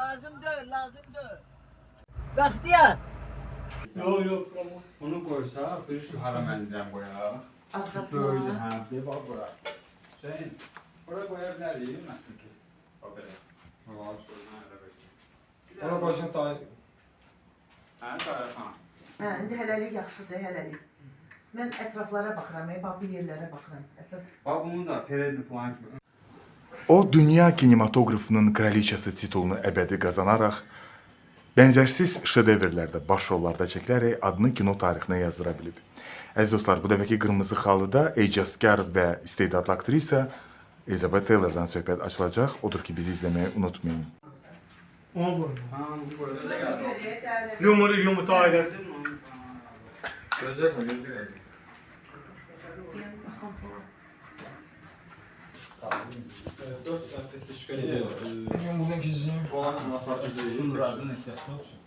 Lazım değil, lazım değil. Bəxtiyar. Yok. Bunu koysa, bir hara mənzəm qoyaq. Arkasına. Böyle, ha, bir bak bura. Hüseyin, bura koya bilərik, bilməsin ki. O belə. Var, Ona qoysan daha hə, Tarıqan. Hə, indi hələlik yaxşıdır, hələlik. Mən ətraflara baxıram, bax bir yerlərə baxıram. Əsas Bax, bunu da Peredi Plank. O dünya kinematografının kraliçası titulunu əbədi qazanaraq, bənzərsiz şedevrlərdə baş rollarda çəkilərək adını kino tarixinə yazdıra bilib. Əziz dostlar, bu dəfəki Qırmızı Xalıda ecazkar və istedadlı aktrisa Elizabeth Taylor'dan söhbət açılacaq. Odur ki, bizi izləməyi unutmayın. Onu koy. Ha, bu koyda. Yumurta ailədir. gözlər mi? Gözlər. Dört tane şikayet ediyor. Bugün gizliyim. Olan anahtarcı değil. Şunlardan ehtiyatlı olsun.